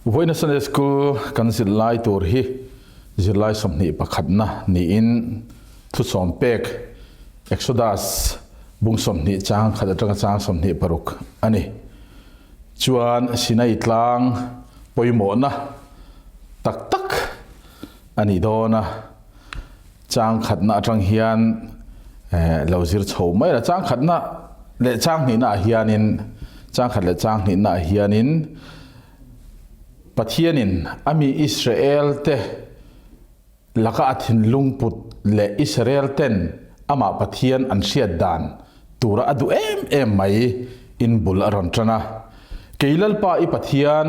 วันนี้สันเดสกูกันZirlaiตัวฮีZirlaiสมนิปขัดนะนี่อินทุสอมเป็กExodusบุงสมนิจางขัดจังจางสมนิปรุกอันนี้ชวนสินัยตลางปอยหมอนนะตักอันนี้โดนะจางขัดนะจังเฮียนเราสิรโฉมไม่ละจางขัดนะเละจางนี่นะเฮียนินจางขัดเละจางนี่นะเฮียนินปะเทียนินอามีอิสราเอลเตลักอาทินลุงปุตและอิสราเอลเตนอามาปะเทียนอันเชียดดานตัวระดูเอ็มไม่อินบุลอรันทนะเกลัลปาอิปะเทียน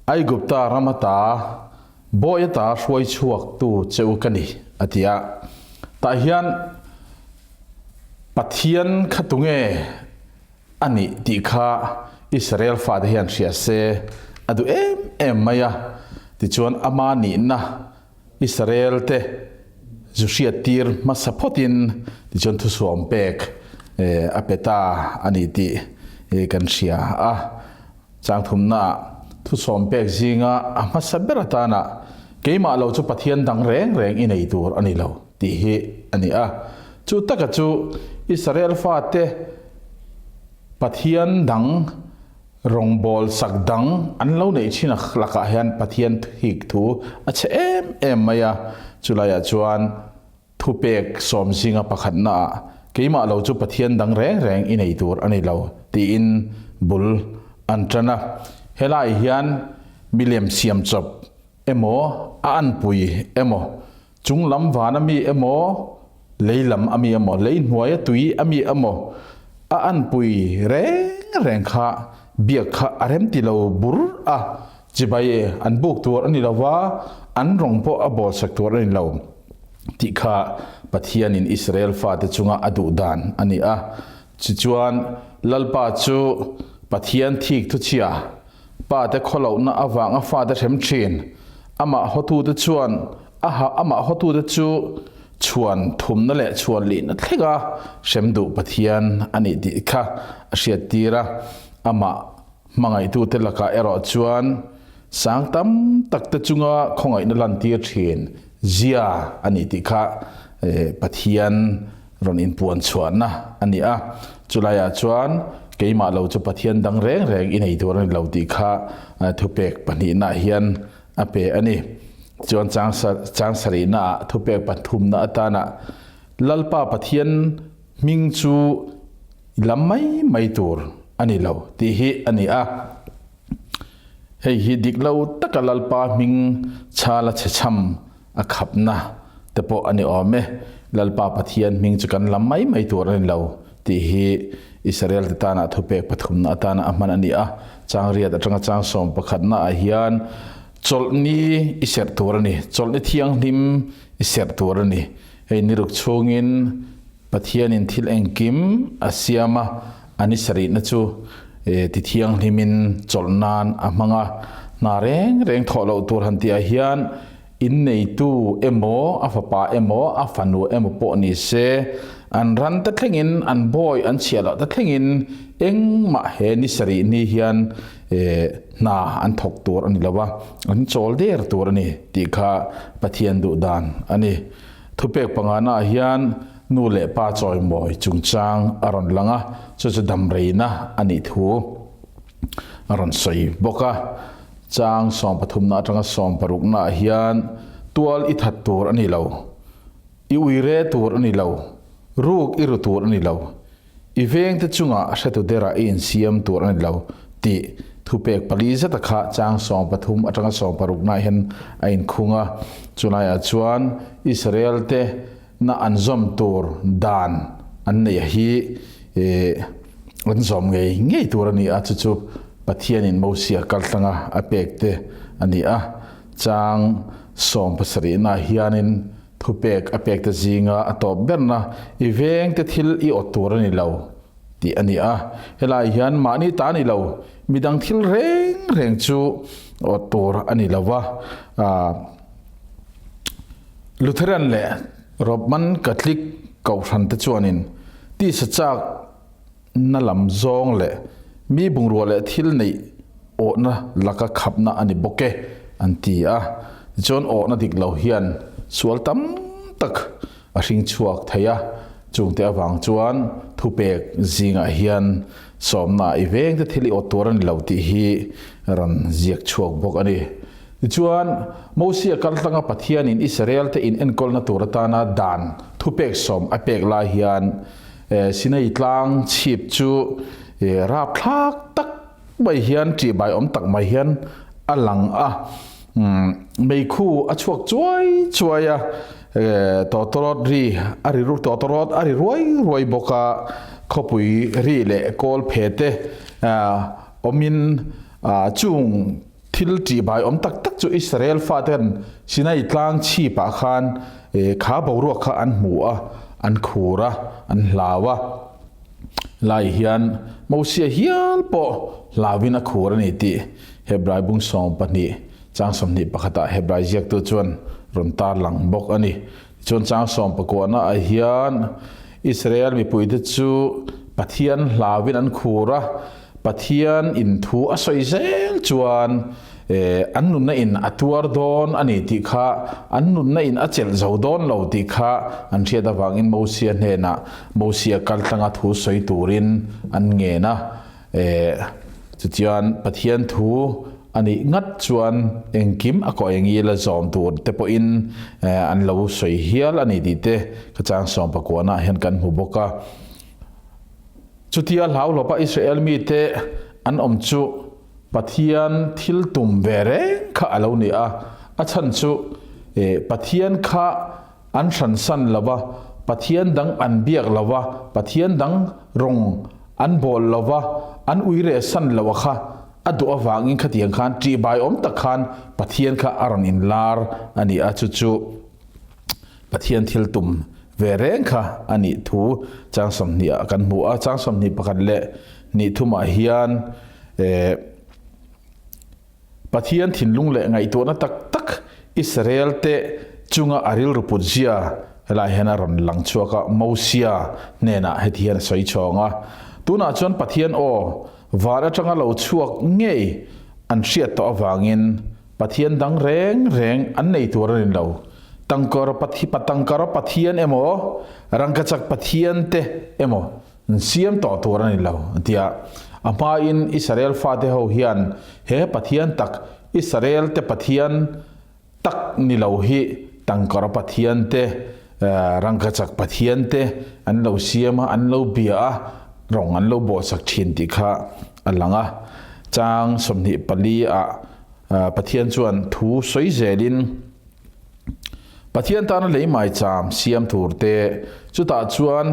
ไอกุปตารามตาโบยตาช่วยชวกตูเจ้ากันนี่อธิยาตาเฮียนปะเทียนขัดตุงอันนี้ติข้าอิสราเอลฟาดเฮียนเชียเซอดูเอ็มมายาที่ชวนอามานีนะอิสราเอลเตจุเชียตีร์มาสปอตินที่ชวนทุสวมเปกอเปตาอันนี้ที่กันเชียจางทุมนะทุสวมเปกจิงมาสเบรตานะเกี่ยมาเราจะปะเทียนดังแรงอินไอตัวอันนี้เราที่อันนี้จุดตะกัจูอิสราเอลฟาเตปะเทียนดังรองบอลสักดังอันเล่าในชินักลักอาหารปะเทียนหิกทูอาจจะเอ็มมายาจุลายจวนทุเปกสมสิงห์ประคันนาเกี่ยมาเราจุปะเทียนดังแรงอินไอตัวอันนี้เราตีอินบุลอันตรนะเฮลัยฮิอันมิเลมเซียมจบโมอันปุยโมจุงลำวานามีโมเลยลำอามีโมเลยหัวยตุยอามีโมอันปุยแรงข้าเบียกข้าอารมณ์ที่เราบุรจิบายอันบุกตัวอันนี้เราว่าอันรองพ่อบอลสักตัวอันนี้เราที่ข้าปะเทียนินอิสราเอลฟาดจุงอดูดานอันนี้จิจวนลัลปาจูปะเทียนทิกทุเชียป้าแต่ขลุ่นอวังฟาดเข็มเชนอามาฮอตูเดชวนอามาฮอตูเดจูชวนทุมนั่นแหละชวนลีนนั่นแหละก็เข็มดูปะเทียนอันนี้ดีค่ะเชียตีระอามามังไอตูเตลกาเอรอชวนสังตั้มตักตะจุงะคงไอนัลันตีเชนเจียอันนี้ดีค่ะปะเทียนรอนอินปวนชวนนะอันนี้จุลายชวนเกี่ยมาเราจะปะเทียนดังแรงอินไอตัวนั้นเราดีค่ะทุเปกปนีน่าเฮียนเปอันนี้จวนจางสรีน่าทุเปกปทุมน่าตานะลัลปาปะเทียนมิงจูลำไม่ตัวอันนี้เราที่ฮีอันนี้ให้ฮีดิกเราตะกลัลปามิงชาลเชชัมขับนะแต่พออันนี้เมลัลปาปะเทียนมิงจุกันลำไม่ตัวอันนี้เราที่ฮีอิสราเอลตานะทุเปกปทุมน่าตานะมันอันนี้จางเรียดจังจางสมประคัดน่าเฮียนจอลนี้อิสระตัวนี้จอลนี้เที่ยงนิมอิสระตัวนี้ให้นิรุกชงอินปะเทียนินทิลเองกิมอาเซียมาอันนี้สรีนะจูที่เที่ยงนิมินจอลนานมังนาเร่งทอเราตัวหันที่อาเฮียนอินในตู้โมฟ้าป่าโมฟ้านูโมปนิเซอันรันตะเข่งินอันบอยอันเชียร์ตะเข่งินเอ็งมาเฮนิสรีนี่เฮียนนาอันทกตัวอันนี้ละวะอันโจลเดอร์ตัวนี้ที่ข้าปะเทียนดูดานอันนี้ทุเปกปังอานาเฮียนนูเล่ป้าจอยมอยจุงจางอารอนลังจะดำเรนะอันนี้ทูอารอนใส่บกจางสอมปฐุมนาจังสอมปรุกนาเฮียนตัวอิทัดตัวอันนี้เราอิวิเรตัวอันนี้เรารูกอิรุตัวอันนี้เราอีเวงที่จุงเสตุเดราอินเซียมตัวอันนี้เราที่ทุเปกปลีจะตะขะจางสองปฐุมอัตงสองปรุกนาเห็นอินคุงจุนายจวนอิสราเอลเตน่าอันซอมตัวดานอันนี้ฮีอันซอมไงตัวนี้จุบปะเทียนินมูเสียกัลตังอเปกเตอันนี้จางสองภาษาหน้าเฮียนินทุเปกอเปกเตจิงตอบเบนนะอีเวงเตทิลอีอตัวนี้เราที่อันนี้เฮลายฮันมานี่ตานี่เรามีดังทิลเร่งจูอตัวอันนี้เราว่าลูเทเรนเล่รบมันกัทลิกเก่าทันตะจวนินที่สัจจ นั่นลำซองเลยมีบุงรัวเลยทิลนี่ โอนะลักขับนะอันนี้บกเกอันตีอ่ะจนโอนะดิกเหล่าเฮียนสวลตั้มตักอริงชวกไทยจุงเตอวังจวนทุเปกจิงเฮียนสมนาอีเวงจะทิลิอตัวรันเหล่าที่ฮีรันเจียกชวกบกอันนี้จวนมูเซียกัลตังปัทยานินอิสราเอลte in enkol na tur ta na dan thu pek som a pek la hian sinai tlang chip chu ra phak tak bai hian ti bai om tak mai hian alang a mei khu a chuak chuai a to torot ri ari ru to torot ari roi boka khopui ri le kol phete omin chung thil ti bai om tak chu Israel faten sinai tlang chi pa khan kha boru kha an mu a an khura an lawa lai hian mosia hial po lawina khura ni ti hebrai bung som pani chang som ni pakhata hebrai jek tu chuan ron tar lang bok ani chon chang som pakona a hian Israel mi puide chu pathian lawin an khura pathian in thu a soi zel chuan an nun na in atuar don ani ti kha an nun na in achel zo don lo ti kha an thia da wangin mosia hne na mosia kal tanga thu soi turin an nge na chutian pathian thu ani ngat chuan engkim ako engi la zom tur te po in an lo soi hial ani ti te ka chang som pakona hen kan hu boka chutia lau lo pa Israel mi te an om chu pathian thil tum vere kha alo ni a chan chu pathian kha an san lawa pathian dang an biak lawa pathian dang rong an bol lawa an uire san lawa kha adu awangin khatiang khan tri bai om tak khan pathian kha aron in lar ani a chu pathian thil tum vereng kha ani thu chang som ni kan mu a chang som ni pakhat le ni thuma hian pathian thin lung le ngai to na tak Israel te chunga aril rupuzia la hena ron lang chuaka mosia nena hethian soi chonga tuna chon pathian o wara tanga lo chuak ngei an hriat to awangin pathian dang reng an nei turin lo tangkor pathian emo rangkachak pathian te emo siam to turin lo tia ama in Israel fa te ho hian he pathian tak Israel te pathian tak ni lo hi tangkor pathian te rangkachak pathian te an lo siama an lo bia rong an lo bo sak thin ti kha alanga chang somni pali a pathian chuan thu soi zelin pathian ta na lei mai cham siam tur te chuta chuan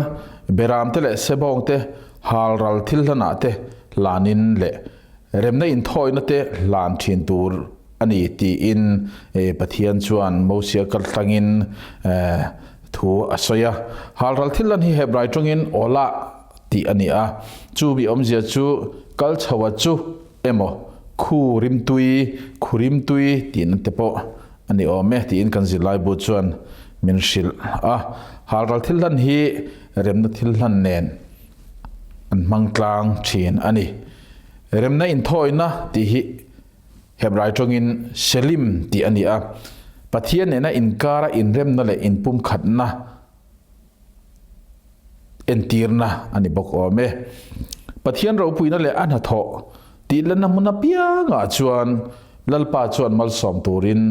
beram te le sebong te hal ral thil hana te lanin le remna in thoi na te lan thin tur ani ti in pathian chuan mosia kal tangin thu asoya hal ral thil lan hi hebrai tongin ola ti ani a chu bi omzia chu kal chawa chu emo khurim tui tin te po ani ome ti in kan zilai bu chuan min shil hal ral thil lan hi remna thil lan nen an mangtlang thin ani remna in thoina ti hi hebrai tongin selim ti ani a pathian ena inkara in remna le in pum khatna entirna ani bok ome pathian ro puina le an tho ti lan muna pia nga chuan lalpa chuan mal som turin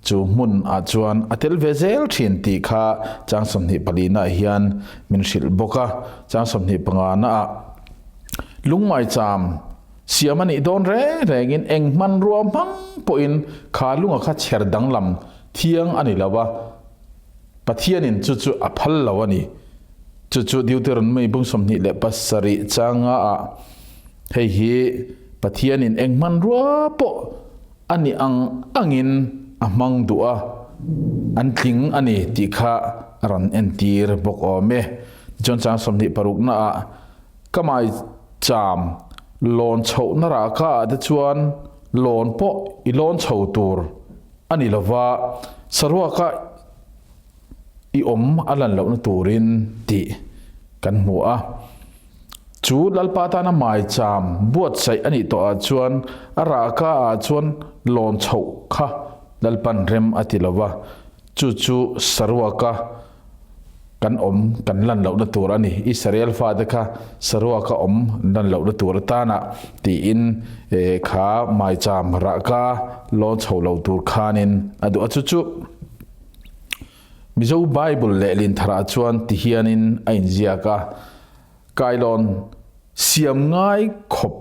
chu mun a chuan atel vezel thin ti kha chang somni palina hian min shil boka chang somni pangana a lungmai cham siamani don rengin engman ruam hang po in khalunga kha cher danglam thiang ani lawa pathian in chu aphal lawani chu deuteron mai bung somni le pasari changa a hei hi pathian in engman ruwa po ani angin amang dua an tling ani ti kha ran entir bok ome jon chang somni parukna a kamai cham lon chho na ra ka de chuan lon po I lon chho tur ani lova sarwa ka I om alan lo na turin ti kan mu a จูลลปาตานาหมายจามบวชใส่อันนี้ต่ออาจวนอาราคาอาจวนลอนเฉาค่ะลลปันเรมอติลาวะจูสรวกะกันกันลันเหล่านัตัวนี้อิสราเอลฟาดค่ะสรวกะลันเหล่านัตัวตานะตีอินขาหมายจามรักะลอนเฉาเหล่าตัวขานินอดูจูมิจูไบเบิลเลลินทราจวนที่เฮียนินอินเซียกะกายลอนเสียมง่ายขบ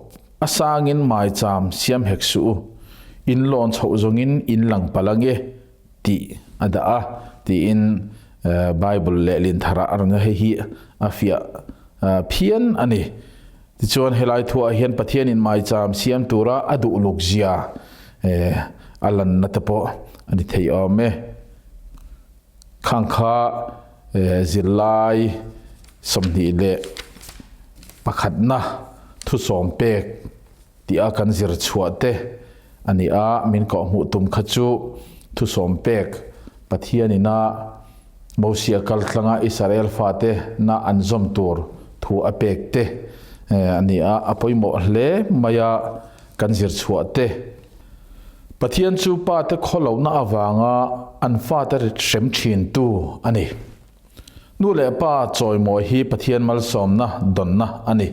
อาสางินหมายจามเสียมเฮกสูอินลอนเฉาจงินอินหลังพลังเอตีอดาตีอินไบเบิลเลลินทราอันนั้นเฮียอาฟิยเพียนอันนี้ที่ชวนเฮลัยทัวเฮียนปะเทียนินหมายจามเสียมตัวระอดูลูกเจียอัลลันนัตโปอันนี้เทียมเมข้างข้าจิลไลสมนิเลประคัดนะทุสอมเป็กที่อากันจิรชัวเตอันนี้มินก็หูตุมขจูทุสอมเป็กปะเทียนินาโมเสียกัลตังอิสราเอลฟาเตนาอันซอมตัวทูอเป็กเตอันนี้อภัยโมเลมายากันจิรชัวเตปะเทียนจูปาเตขอเหล่านาวังอันฟาเตเฉมชินตูอันนี้นู่นแหละป้าจอยมวยฮีปะเทียนมัลสอมนะดอนนะอันนี้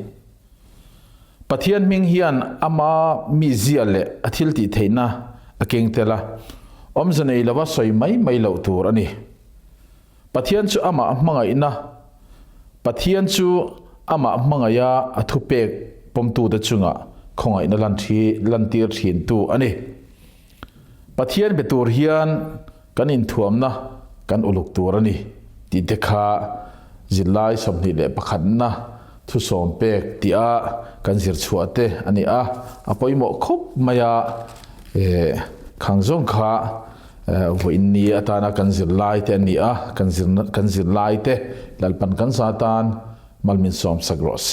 ปะเทียนมิงเฮียนอามามีเสียเละอาทิลติเทนะอาเก่งเตละอมจะในละว่าสวยไม่เหล่าตัวอันนี้ปะเทียนจูอามามังไงนะปะเทียนจูอามามังไงยาอทุเปกปมตูตะจุงะคงไงนะลันตีร์ชินตูอันนี้ปะเทียนเป็นตัวเฮียนกันอินทวมนะกันอุลุกตัวนี้ที่เด็กข้าจิลไลสมนิเลประคันนะทุสอมเป็กที่กันจิรชัวเตอันนี้อภัยหมกคบมายาขังจงข้าวันนี้ตานะกันจิลไลเตอันนี้กันจิลไลเตลัลปันกันซาตานมัลมินสอมสักรอเซ